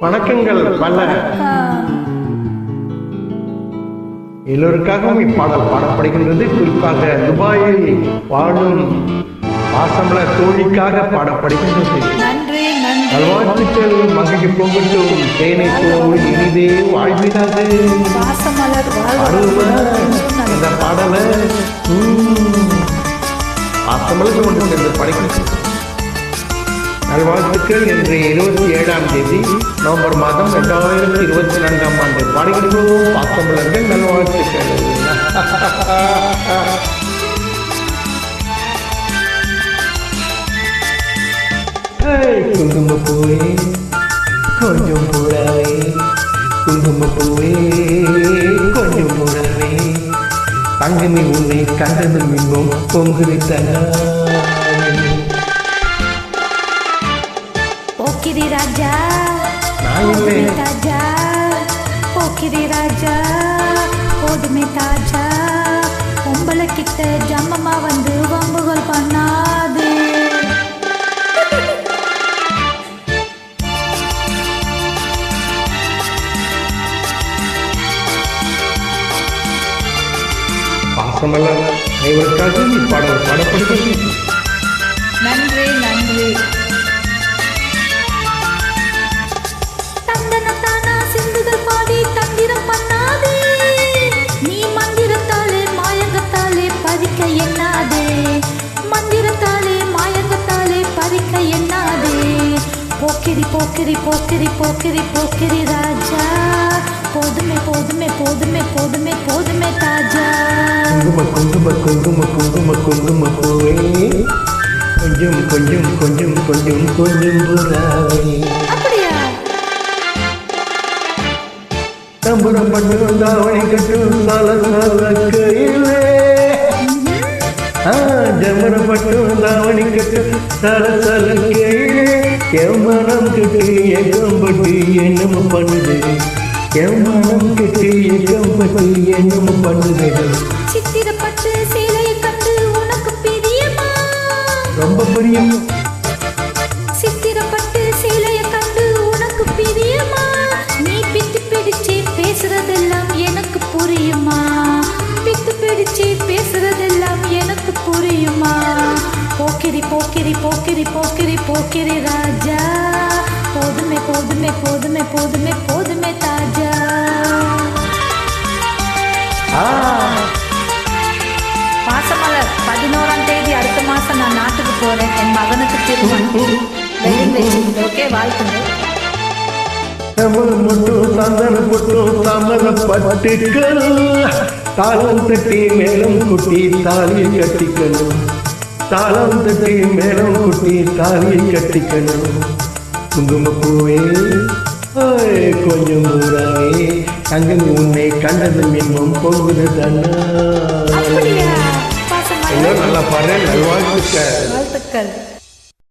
வணக்கங்கள் பல. எல்லோருக்காகவும் இப்பாடல் பாடப்படுகின்றது. குறிப்பாக துபாயில் வாழும் பாசமல தோழிக்காக பாடப்படுகின்றது. நல்வாழ்த்துக்கள். மகிழ்ச்சி பொங்கட்டும். தேனை போல் இனிதே வாழ்விடாது. அந்த பாடலை பாசமலுக்கு கொண்டு சென்று படிக்கின்றது. நல்வாழ்த்துக்கள். இன்று 27ஆம் தேதி நவம்பர் மாதம் 2024ஆம் ஆண்டு பாடுகின்றோம். பாசமலர்கள் நல்வாழ்த்துக்கள். குங்குமப்பூவே கொஞ்சம் பூராவே, குங்குமப்பூவே கொஞ்சம் பூராவே, தங்கமி உன்னை கண்டதும் இன்னும் பொங்குதி தனா. போக்கிரி ராஜா தாஜா, போக்கிரி ராஜா போதுமே தாஜா, பொம்பளை கிட்ட ஜம்மமா வந்து வம்புகள் பண்ணாது. பாசமல்ல அனைவருக்காக இப்பாடல் பாடப்படுகிறது. நன்றி நன்றி. தந்தனத்தானா சிந்துகள் பாடி தந்திரம் பண்ணாதே, நீ மந்திரத்தாலே மாயங்கத்தாலே பறிக்க எண்ணாதே, மந்திரத்தாலே மாயங்கத்தாலே பறிக்க எண்ணாதே. போக்கிரி போக்கிரி போக்கிரி போக்கிரி போக்கிரி ராஜா, போதுமே போதுமே போதுமே போதுமே போதுமே தாஜா. குங்கும குங்கும குங்கும குங்கும குங்கும பூவே கொஞ்சம் கொஞ்சம் கொஞ்சம் கொஞ்சம் கொஞ்சம் பூராவே. அப்படியா? தம்புரம் பட்டு தாவணி கட்டு சால சால கையிலே, ஜமரம் பட்டு தாவணி கட்டு சால சால கையிலே, எம்மனம் கட்டு ஏகம்பட்டு என்னமோ பண்ணுது, எம்மனம் கட்டு ஏகம்பட்டு என்னமோ பண்ணுது. சித்திரப்பட்டு சேலையை கண்டு உனக்கு பிரியமா? ரொம்ப பிரியம். சித்திரப்பட்டு சேலையை கண்டு உனக்கு பிரியமா? நீ பித்து பிடிச்சு பேசுறதெல்லாம் எனக்கு புரியுமா? பித்து பிடிச்சு பேசுறதெல்லாம் எனக்கு புரியுமா? போக்கிரி போக்கிரி போக்கிரி போக்கிரி போக்கிரி ராஜா, போதுமே போதுமே போதுமே போதுமே போதுமே தாஜா. பாசமலர் 11ஆம் தேதி அடுத்த மாசம் நான் நாட்டுக்கு போறேன். என் மகனுக்கு திருமணம். ஓகே, வாழ்த்துங்கள். தமிழ் மட்டும் சந்தன பொட்டும் சமர பட்டுக்கள், தாளம் தட்டி மேலும் குட்டி தாலியை கட்டிக்கணும், தாளம் தட்டி மேலும் குட்டி தாலியை கட்டிக்கணும். குங்குமப்பூவே கொஞ்சம் ஊராவே, தங்கமி உன்னை கண்டதும் இன்னும் பொங்குது தன்னா. அப்படியா? பாசமலர் நல்லா பாரு. நல்வாழ்த்துக்கள். வாழ்த்துக்கள்.